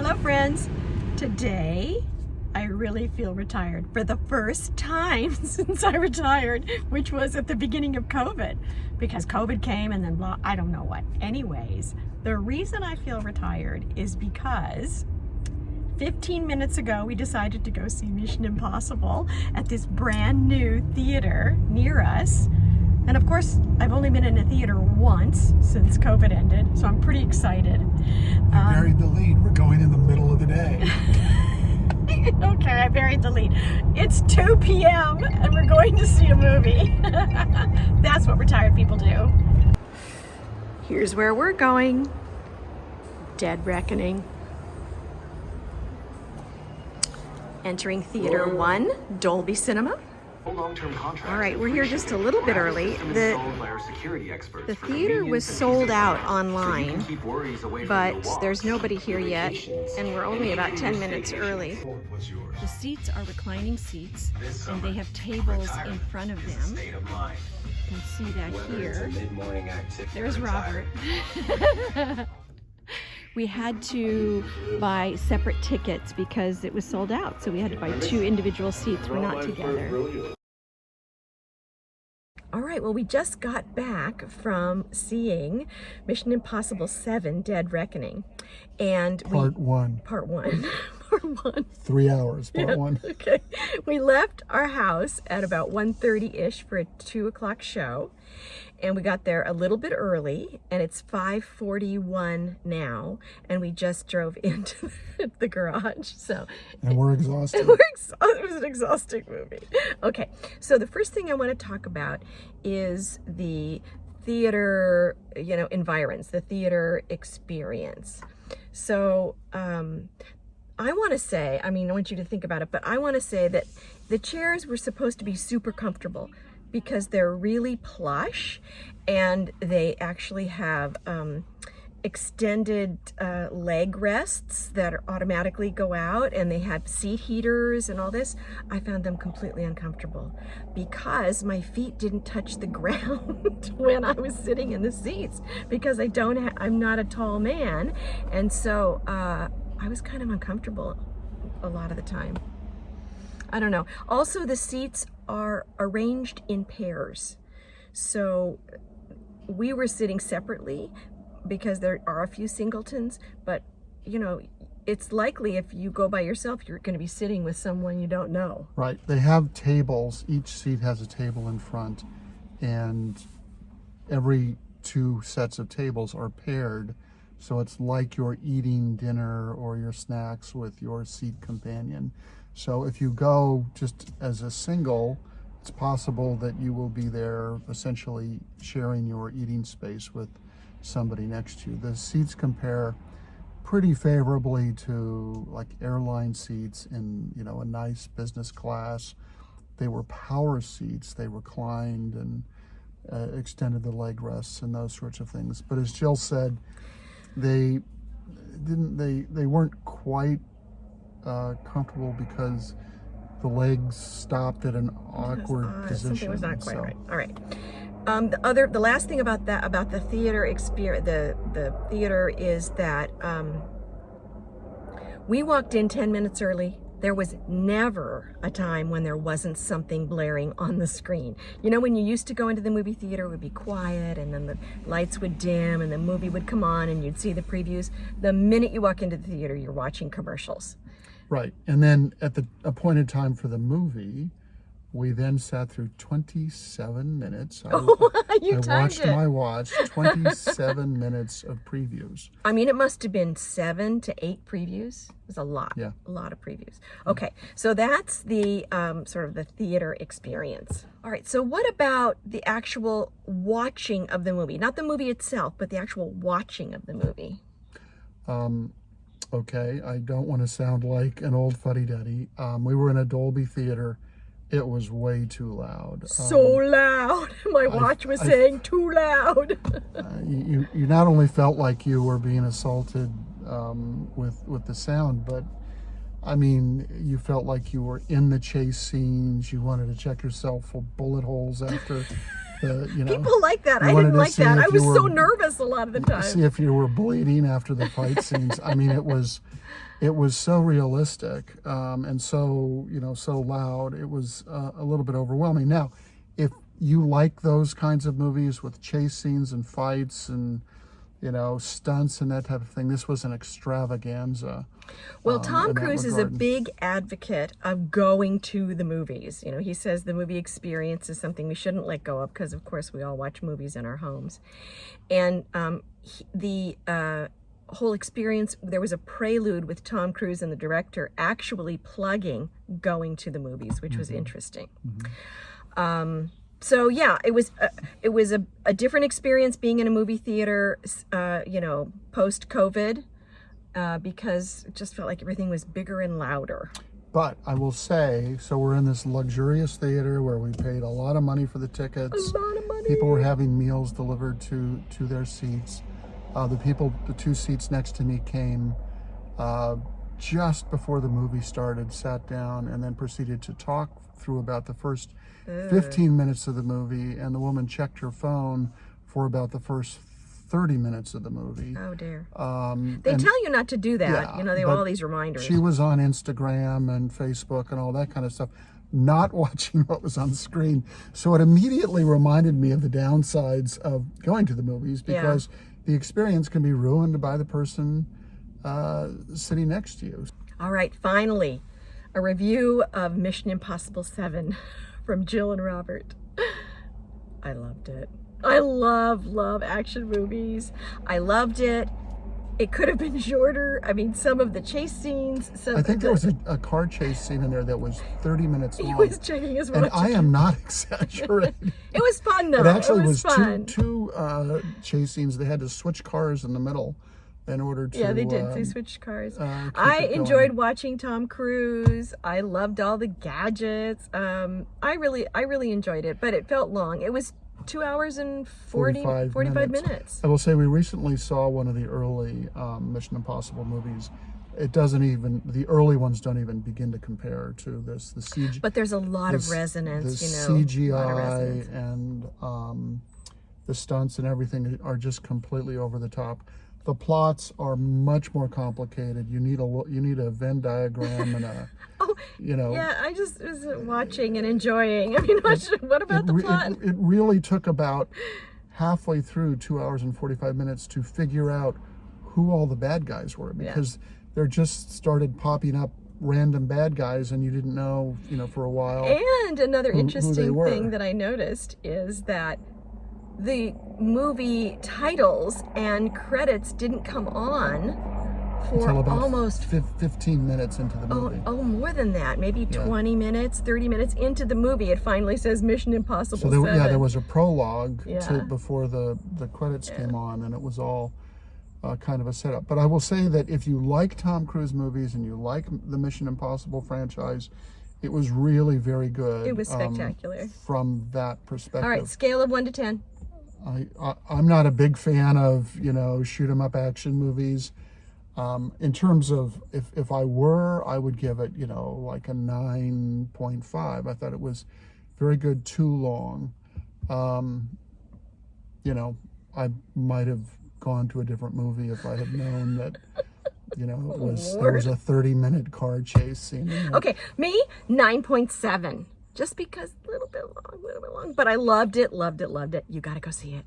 Hello friends. Today I really feel retired for the first time since I retired, which was at the beginning of COVID, because COVID came and then blah, I don't know what. Anyways, the reason I feel retired is because 15 minutes ago we decided to go see Mission Impossible at this brand new theater near us. And of course, I've only been in a theater once since COVID ended, so I'm pretty excited. I buried the lead. We're going in the middle of the day. Okay, I buried the lead. It's 2 p.m. and we're going to see a movie. That's what retired people do. Here's where we're going. Dead Reckoning. Entering Theater 1, Dolby Cinema. All right, we're here just a little bit early. The theater was sold out online, but there's nobody here yet, and we're only about 10 minutes early. The seats are reclining seats, and they have tables in front of them. You can see that here. There's Robert. We had to buy separate tickets because it was sold out, so we had to buy 2 individual seats. We're not together. All right, well, we just got back from seeing Mission Impossible 7, Dead Reckoning. And Part one. Part 1. Part 1. 3 hours, part one. Okay. We left our house at about 1:30-ish for a 2 o'clock show. And we got there a little bit early, and it's 5:41 now, and we just drove into the garage. So, and we're exhausted. It was an exhausting movie. Okay, so the first thing I want to talk about is the theater, environs, the theater experience. So, I want to say, I want you to think about it, but I want to say that the chairs were supposed to be super comfortable, because they're really plush and they actually have extended leg rests that automatically go out, and they have seat heaters and all this. I found them completely uncomfortable because my feet didn't touch the ground when I was sitting in the seats, because I'm not a tall man, and so I was kind of uncomfortable a lot of the time. I don't know. Also, the seats are arranged in pairs. So we were sitting separately because there are a few singletons, but it's likely if you go by yourself, you're going to be sitting with someone you don't know. Right. They have tables. Each seat has a table in front, and every 2 sets of tables are paired. So it's like you're eating dinner or your snacks with your seat companion. So if you go just as a single, it's possible that you will be there essentially sharing your eating space with somebody next to you. The seats compare pretty favorably to like airline seats in, a nice business class. They were power seats. They reclined and extended the leg rests and those sorts of things. But as Jill said, they weren't quite comfortable because the legs stopped at an awkward position. Something was not quite right. All right. The last thing about the theater experience, the theater, is that we walked in 10 minutes early. There was never a time when there wasn't something blaring on the screen. When you used to go into the movie theater, it would be quiet, and then the lights would dim, and the movie would come on, and you'd see the previews. The minute you walk into the theater, you're watching commercials. Right. And then at the appointed time for the movie, we then sat through 27 minutes. I watched my watch, 27 minutes of previews. It must have been 7 to 8 previews. It was a lot. Yeah. A lot of previews. Okay, so that's the sort of the theater experience. All right, so what about the actual watching of the movie? Not the movie itself, but the actual watching of the movie. Okay, I don't want to sound like an old fuddy-duddy. We were in a Dolby theater. It was way too loud. So loud. My watch was saying too loud. You not only felt like you were being assaulted with the sound, but you felt like you were in the chase scenes. You wanted to check yourself for bullet holes after the, you know. People like that. you I wanted didn't to like see that. if I you was so were- nervous a lot of the time. See if you were bleeding after the fight scenes. I mean, it was so realistic, and so, you know, so loud. It was a little bit overwhelming. Now, if you like those kinds of movies with chase scenes and fights and, you know, stunts and that type of thing, this was an extravaganza. Well, Tom in that Cruise is a regard. big advocate of going to the movies. You know, he says the movie experience is something we shouldn't let go of because, of course, we all watch movies in our homes. And the whole experience, there was a prelude with Tom Cruise and the director actually plugging going to the movies, which was interesting. So yeah, it was a different experience being in a movie theater, you know, post COVID, because it just felt like everything was bigger and louder. But I will say, so we're in this luxurious theater where we paid a lot of money for the tickets. A lot of money. People were having meals delivered to their seats. The two seats next to me came just before the movie started, sat down, and then proceeded to talk through about the first 15 minutes of the movie, and the woman checked her phone for about the first 30 minutes of the movie. Oh dear. They Tell you not to do that. Yeah, You know, they have but all these reminders. She was on Instagram and Facebook and all that kind of stuff, not watching what was on the screen. So it immediately reminded me of the downsides of going to the movies, because the experience can be ruined by the person sitting next to you. All right, finally, a review of Mission Impossible 7 from Jill and Robert. I loved it. I love action movies. I loved it. It could have been shorter. I mean, some of the chase scenes. I think there was a car chase scene in there that was 30 minutes long. He was checking his watch. And I am not exaggerating. It was fun, though. It actually it was fun. two chase scenes. They had to switch cars in the middle in order to. Yeah, they did. They switched cars. keep I it going. enjoyed watching Tom Cruise. I loved all the gadgets. I really enjoyed it, but it felt long. It was 2 hours and 45 minutes. I will say we recently saw one of the early Mission Impossible movies. It doesn't even, the early ones don't even begin to compare to this. The CG, But there's a lot of the resonance, CGI a lot of resonance. and the stunts and everything are just completely over the top. The plots are much more complicated. You need a Venn diagram and a, Oh, you know. yeah, I just was watching and enjoying. I mean, what about the plot? It really took about halfway through 2 hours and 45 minutes to figure out who all the bad guys were, because there just started popping up random bad guys and you didn't know, you know, for a while. And another who they interesting were. thing that I noticed is that the movie titles and credits didn't come on for Until about almost 15 minutes into the movie. Oh, more than that. Maybe 20 minutes, 30 minutes into the movie, it finally says Mission Impossible So 7. there was a prologue Yeah. before the credits came on, and it was all kind of a setup. But I will say that if you like Tom Cruise movies and you like the Mission Impossible franchise, it was really very good. It was spectacular. From that perspective. All right, scale of 1 to 10. I'm not a big fan of, you know, shoot 'em up action movies. In terms of if I were, I would give it, you know, like a 9.5. I thought it was very good, too long. You know, I might have gone to a different movie if I had known that, you know, there was a 30-minute car chase scene. In there. Okay, me, 9.7. Just because a little bit long, but I loved it. You got to go see it.